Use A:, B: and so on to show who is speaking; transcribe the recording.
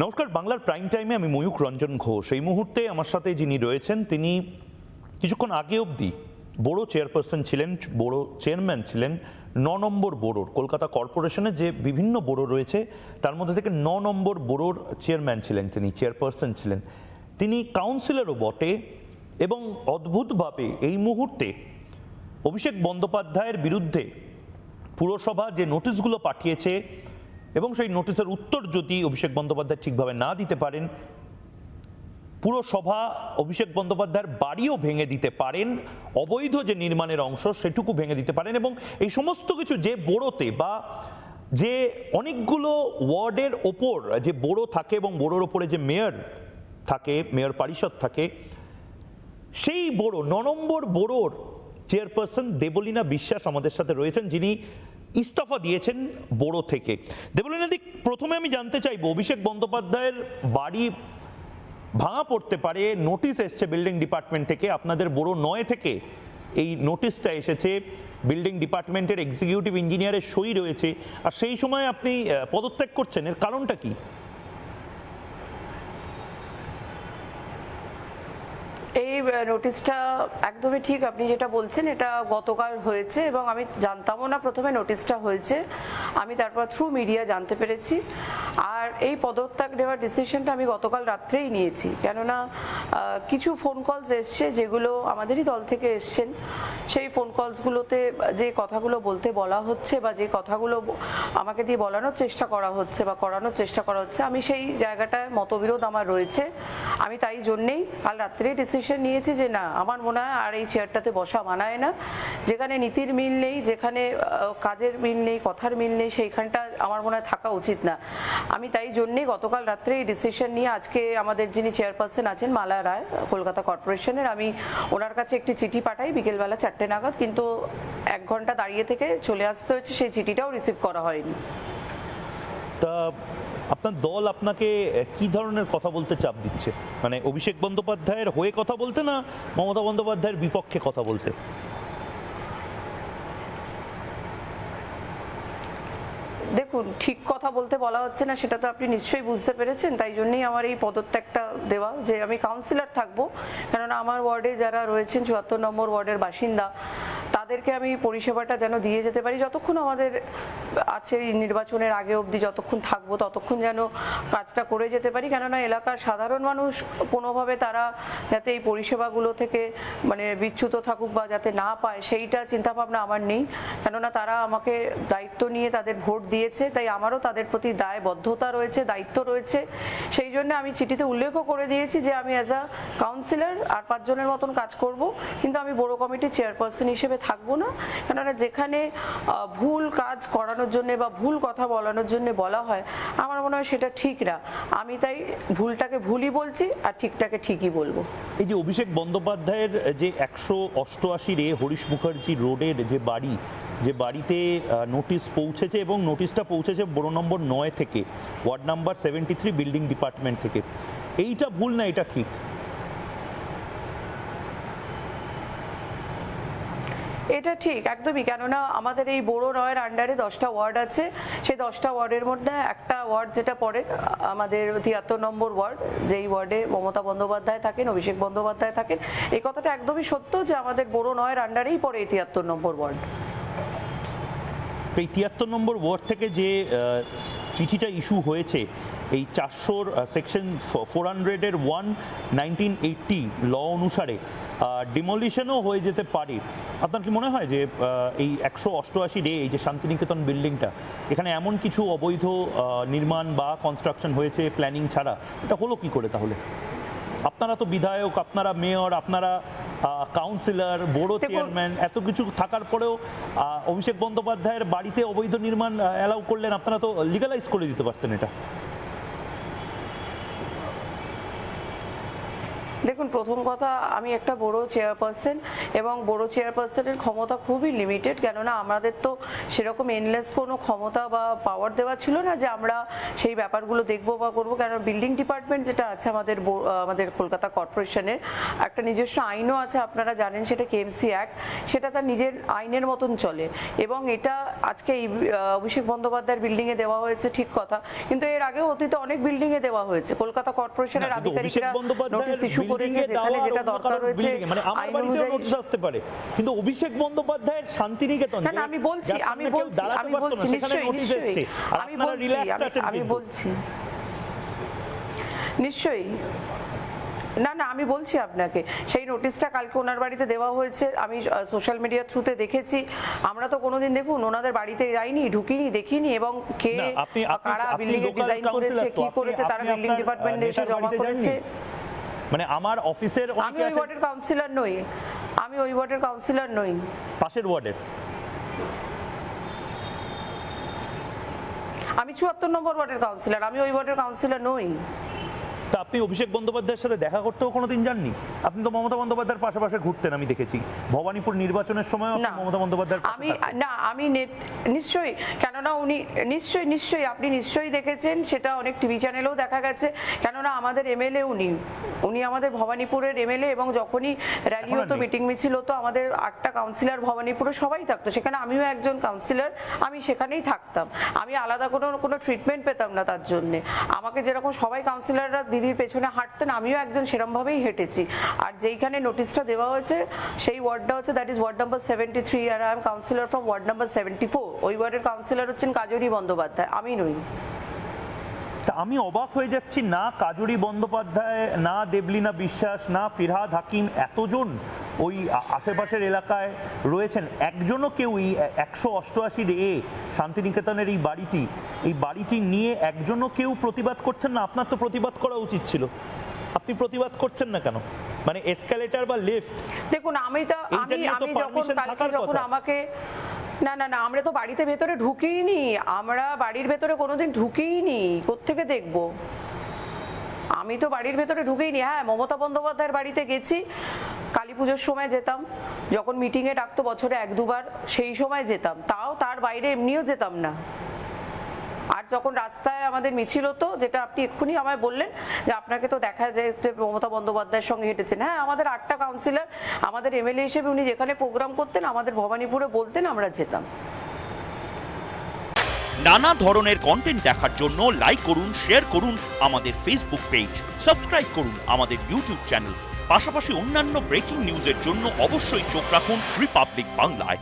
A: নমস্কার, বাংলার প্রাইম টাইমে আমি ময়ূক রঞ্জন ঘোষ। এই মুহূর্তে আমার সাথে যিনি রয়েছেন তিনি কিছুক্ষণ আগে অবধি বড়ো চেয়ারপারসন ছিলেন, বড়ো চেয়ারম্যান ছিলেন ৯ নম্বর বোরোর। কলকাতা কর্পোরেশনে যে বিভিন্ন বোরো রয়েছে তার মধ্যে থেকে ৯ নম্বর বোরোর চেয়ারম্যান ছিলেন, তিনি চেয়ারপারসন ছিলেন, তিনি কাউন্সিলরও বটে। এবং অদ্ভুতভাবে এই মুহূর্তে অভিষেক বন্দ্যোপাধ্যায়ের বিরুদ্ধে পুরসভা যে নোটিশগুলো পাঠিয়েছে এবং সেই নোটিশের উত্তর যদি অভিষেক বন্দ্যোপাধ্যায় ঠিকভাবে না দিতে পারেন, পুরসভা অভিষেক বন্দ্যোপাধ্যায়ের বাড়িও ভেঙে দিতে পারেন, অবৈধ যে নির্মাণের অংশ সেটুকু ভেঙে দিতে পারেন। এবং এই সমস্ত কিছু যে বোরোতে বা যে অনেকগুলো ওয়ার্ডের ওপর যে বোরো থাকে এবং বোরোর ওপরে যে মেয়র থাকে, মেয়র পরিষদ থাকে, সেই বোরো ৯ নম্বর বোরোর চেয়ারপারসন দেবলীনা বিশ্বাস আমাদের সাথে রয়েছেন, যিনি ইস্তফা দিয়েছেন বোরো থেকে। দেবলীনা দি, প্রথমে আমি জানতে চাইবো, অভিষেক বন্দ্যোপাধ্যায়ের বাড়ি ভাঙা পড়তে পারে, নোটিশ এসছে বিল্ডিং ডিপার্টমেন্ট থেকে, আপনাদের বোরো ৯ থেকে এই নোটিশটা এসেছে, বিল্ডিং ডিপার্টমেন্টের এক্সিকিউটিভ ইঞ্জিনিয়ারের সই রয়েছে, আর সেই সময় আপনি পদত্যাগ করছেন, এর কারণটা কি?
B: এই নোটিশটা একদমই ঠিক, আপনি যেটা বলছেন এটা গতকাল হয়েছে এবং আমি জানতামও না প্রথমে নোটিশটা হয়েছে, আমি তারপর থ্রু মিডিয়া জানতে পেরেছি। আর এই পদত্যাগ নেওয়ার ডিসিশনটা আমি গতকাল রাত্রেই নিয়েছি, কেননা কিছু ফোন কলস এসছে যেগুলো আমাদেরই দল থেকে এসছেন। সেই ফোন কলসগুলোতে যে কথাগুলো বলতে বলা হচ্ছে বা যে কথাগুলো আমাকে দিয়ে বলানোর চেষ্টা করা হচ্ছে বা করানোর চেষ্টা করা হচ্ছে, আমি সেই জায়গাটায় মতবিরোধ আমার রয়েছে। আমি তাই জন্যেই কাল রাত্রেই ডিসিশন নিয়েছি যে না, আমার মনে হয় আর এই চেয়ারটাতে বসা মানায় না। যেখানে নীতির মিল নেই, যেখানে কাজের মিল নেই, কথার মিল নেই, সেইখানটা আমার মনে হয় থাকা উচিত না। আমি তাই জন্যেই গতকাল রাত্রে এই ডিসিশন নিয়ে আজকে আমাদের যিনি চেয়ারপারসন আছেন মালা রায় কলকাতা কর্পোরেশনের, আমি ওনার কাছে একটি চিঠি পাঠাই বিকেলবেলা 4টে নাগাদ, কিন্তু 1 ঘন্টা দাঁড়িয়ে থেকে চলে আসতে হচ্ছে, সেই চিঠিটাও রিসিভ করা হয়নি।
A: তা আপনার দল আপনাকে কি ধরনের কথা বলতে চাপ দিচ্ছে? মানে অভিষেক বন্দ্যোপাধ্যায়ের হয়ে কথা বলতে, না মমতা বন্দ্যোপাধ্যায়ের বিপক্ষে কথা বলতে?
B: দেখুন, ঠিক কথা বলতে বলা হচ্ছে না সেটা তো আপনি নিশ্চয়ই বুঝতে পেরেছেন, তাই জন্যই আমার এই পদত্যাগটা দেওয়া, যে আমি কাউন্সিলর থাকবো। কেননা আমার ওয়ার্ডে যারা রয়েছেন 74 নম্বর ওয়ার্ডের বাসিন্দা, তাদেরকে আমি পরিষেবাটা যেন দিয়ে যেতে পারি, যতক্ষণ আমাদের আছে নির্বাচনের আগে অবধি যতক্ষণ থাকবো ততক্ষণ যেন কাজটা করে যেতে পারি। কেননা এলাকার সাধারণ মানুষ কোনোভাবে তারা যাতে এই পরিষেবাগুলো থেকে মানে বিচ্যুত থাকুক বা যাতে না পায়, সেইটা চিন্তাভাবনা আমার নেই। কেননা তারা আমাকে দায়িত্ব নিয়ে তাদের ভোট দিয়েছে, তাই আমারও তাদের প্রতি দায়বদ্ধতা রয়েছে, দায়িত্ব রয়েছে। সেই জন্য আমি চিঠিতে উল্লেখও করে দিয়েছি যে আমি অ্যাজ আ কাউন্সিলর আর 5 জনের মতন কাজ করব, কিন্তু আমি বড় কমিটির চেয়ারপারসন হিসেবে থাকবো না। কেননা যেখানে ভুল কাজ করানোর জন্য বা ভুল কথা বলানোর জন্য বলা হয়, আমার মনে হয় সেটা ঠিক না। আমি তাই ভুলটাকে ভুলই বলছি আর ঠিকটাকে ঠিকই বলবো।
A: এই যে অভিষেক বন্দ্যোপাধ্যায়ের যে 188 হরিশ মুখার্জি রোডের যে বাড়ি, যে বাড়িতে নোটিশ পৌঁছেছে এবং নোটিশটা পৌঁছেছে বোরো নম্বর 9 থেকে, ওয়ার্ড নাম্বার 73 বিল্ডিং ডিপার্টমেন্ট থেকে, এইটা ভুল না এটা ঠিক?
B: এটা ঠিক একদমই, কেননা আমাদের এই বোরো 9-এর আন্ডারে 10টা ওয়ার্ড আছে। সেই 10টা ওয়ার্ডের মধ্যে একটা ওয়ার্ড যেটা পড়ে আমাদের 73 নম্বর ওয়ার্ড, যেই ওয়ার্ডে মমতা বন্দ্যোপাধ্যায় থাকেন, অভিষেক বন্দ্যোপাধ্যায় থাকেন। এই কথাটা একদমই সত্য যে আমাদের বোরো 9-এর আন্ডারেই পড়ে এই 73 নম্বর ওয়ার্ড।
A: এই 73 নম্বর ওয়ার্ড থেকে যে চিঠিটা ইস্যু হয়েছে, এই 400 সেকশন 400-এর 1980 ল অনুসারে ডিমলিশনও হয়ে যেতে পারে। আপনার কি মনে হয় যে এই 188 এই যে শান্তিনিকেতন বিল্ডিংটা, এখানে এমন কিছু অবৈধ নির্মাণ বা কনস্ট্রাকশন হয়েছে প্ল্যানিং ছাড়া, এটা হলো কি করে তাহলে? আপনারা তো বিধায়ক, আপনারা মেয়র, আপনারা কাউন্সিলর, বোর্ড চেয়ারম্যান, এত কিছু থাকার পরেও অভিষেক বন্দ্যোপাধ্যায়ের বাড়িতে অবৈধ নির্মাণ অ্যালাউ করলেন, আপনারা তো লিগালাইজ করে দিতে পারতেন এটা।
B: দেখুন, প্রথম কথা, আমি একটা বড় চেয়ারপারসন এবং বড় চেয়ারপারসনের ক্ষমতা খুবই লিমিটেড, কেননা আমাদের তো সেরকম এনলেস কোনো ক্ষমতা বা পাওয়ার দেওয়া ছিল না যে আমরা সেই ব্যাপারগুলো দেখবো বা করবো। কেন বিল্ডিং ডিপার্টমেন্ট যেটা আছে আমাদের কলকাতা কর্পোরেশনের, একটা নিজস্ব আইনও আছে, আপনারা জানেন, সেটা কেএমসি অ্যাক্ট, সেটা তার নিজের আইনের মতন চলে। এবং এটা আজকে এই অভিষেক বন্দ্যোপাধ্যায়ের বিল্ডিংয়ে দেওয়া হয়েছে, ঠিক কথা, কিন্তু এর আগেও অতীতে অনেক বিল্ডিংয়ে দেওয়া হয়েছে। কলকাতা কর্পোরেশনের আধিকারিকরা নোটিশ ইস্যু করেছে, যেখানে যেটা দরকার রয়েছে
A: আমার বাড়িতেও নোটিশ আসতে পারে, কিন্তু অভিষেক বন্দ্যোপাধ্যায়ের শান্তিনিকেতন,
B: না আমি বলছি নিশ্চয়ই না না আমি বলছি আপনাকে, সেই নোটিশটা কালকে ওনার বাড়িতে দেওয়া হয়েছে, আমি সোশ্যাল মিডিয়ার থ্রুতে দেখেছি। আমরা তো কোনোদিন, দেখুন, ওনাদের বাড়িতে যাইনি, ঢুকিনি, দেখিনি, এবং কে কারা বিল্ডিং এর ডিজাইন করেছে, কি করেছে, তারা বিল্ডিং ডিপার্টমেন্টে এসে জমা করেছে।
A: মানে আমার অফিসের
B: আমি ওই ওয়ার্ডের কাউন্সিলর নই, আমি ওই ওয়ার্ডের কাউন্সিলর নই,
A: পাশের ওয়ার্ডের।
B: আমি ৭৪ নম্বর ওয়ার্ডের কাউন্সিলর, আমি ওই ওয়ার্ডের কাউন্সিলর নই।
A: তা আপনি অভিষেক বন্দ্যোপাধ্যায়ের সাথে দেখা করতেও কোনোদিন যাননি? আপনি তো মমতা বন্দ্যোপাধ্যায়ের পাশাপাশি ঘুরতেন, আমি দেখেছি ভবানীপুর নির্বাচনের সময় মমতা বন্দ্যোপাধ্যায়ের
B: আমি নিশ্চয়ই, কেননা উনি নিশ্চয়ই আপনি নিশ্চয়ই দেখেছেন, সেটা অনেক টিভি চ্যানেলেও দেখা গেছে, কেননা আমাদের এমএলএ উনি আমাদের ভবানীপুরের এমএলএ, এবং যখনই র্যালি হতো, মিটিং মিছিল হতো, আমাদের 8টা কাউন্সিলর ভবানীপুরে সবাই থাকতো, সেখানে আমিও একজন কাউন্সিলর, আমি সেখানেই থাকতাম। আমি আলাদা কোনো ট্রিটমেন্ট পেতাম না তার জন্যে। আমাকে যেরকম সবাই কাউন্সিলররা দিদির পেছনে হাঁটতেন, আমিও একজন সেরমভাবেই হেঁটেছি। আর যেইখানে নোটিশটা দেওয়া হয়েছে সেই ওয়ার্ডটা হচ্ছে, দ্যাট ইজ ওয়ার্ড নাম্বার 73, আর I am councillor from ward number 74। ওই ওয়ার্ডের কাউন্সিলর হচ্ছেন কাজরি বন্দ্যোপাধ্যায়, আমি নই।
A: তা আমি অবাক হয়ে যাচ্ছি, না কাজরি বন্দ্যোপাধ্যায়, না দেবলীনা বিশ্বাস, না ফিরহাদ হাকিম, এতজন ওই আশেপাশের এলাকায় রয়েছেন, একজনও কেউ এই 188 শান্তিনিকেতনের এই বাড়িটি নিয়ে একজনও কেউ প্রতিবাদ করছেন না? আপনার তো প্রতিবাদ করা উচিত ছিল, আপনি প্রতিবাদ করছেন না কেন? মানে এসকালেটর বা লিফট,
B: দেখুন, আমি যখন আমাকে না, আমরা তো বাড়িতে ভেতরে ঢুকিনি, আমরা বাড়ির ভেতরে কোনোদিন ঢুকিনি, কোত্থেকে দেখবো? আমি তো বাড়ির ভেতরে ঢুকিনি। হ্যাঁ, মমতা বন্দ্যোপাধ্যায়ের বাড়িতে গেছি, কালী পুজোর সময় যেতাম, যখন মিটিংয়ে ডাকতো বছরে 1-2 বার, সেই সময় যেতাম, তাও তার বাইরে এমনিও যেতাম না। আর যখন রাস্তায় আমাদের মিছিল হতো, যেটা আপনি এক্ষুনি আমায় বললেন যে আপনাকে তো দেখা যায় মমতা বন্দ্যোপাধ্যায়ের সঙ্গে হেঁটেছেন, হ্যাঁ, আমাদের 8টা কাউন্সিলর, আমাদের এমএলএ হিসেবে উনি যেখানে প্রোগ্রাম করতেন, আমাদের ভবানীপুরে বলতেন, আমরা যেতাম।
C: নানা ধরনের কন্টেন্ট দেখার জন্য লাইক করুন, শেয়ার করুন আমাদের ফেসবুক পেজ, সাবস্ক্রাইব করুন আমাদের ইউটিউব চ্যানেল, পাশাপাশি অন্যান্য ব্রেকিং নিউজের জন্য অবশ্যই চোখ রাখুন রিপাবলিক বাংলায়।